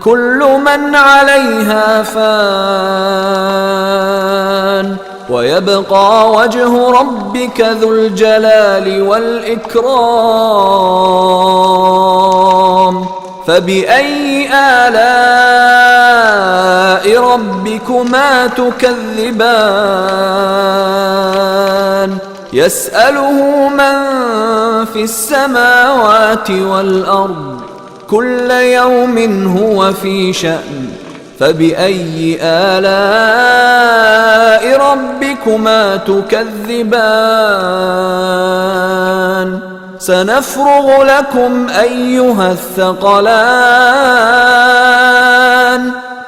كل من عليها فان ويبقى وجه ربك ذو الجلال والإكرام فبأي آلاء ربكما تكذبان يسأله من في السماوات والأرض كل يوم هو في شأن فبأي آلاء ربكما تكذبان سنفرغ لكم أيها الثقلان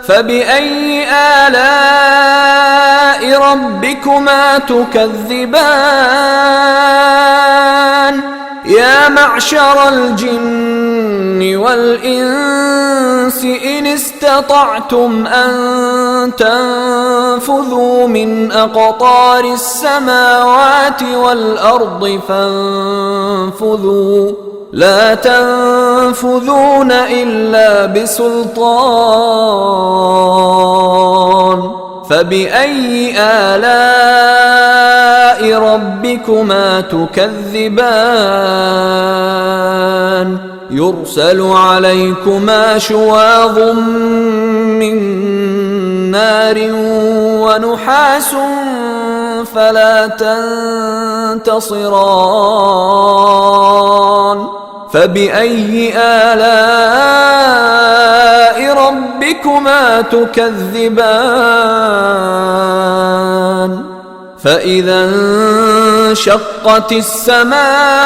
فبأي آلاء ربكما تكذبان يا معشر الجن والإنس إن استطعتم أن تنفذوا من أقطار السماوات والأرض فانفذوا لا تنفذون إلا بسلطان فبأي آلاء ربكما تكذبان يرسل عليكما شواظ من نار ونحاس فلا تنتصران فبأي آلاء ربكما تكذبان فإذا انشقت السماء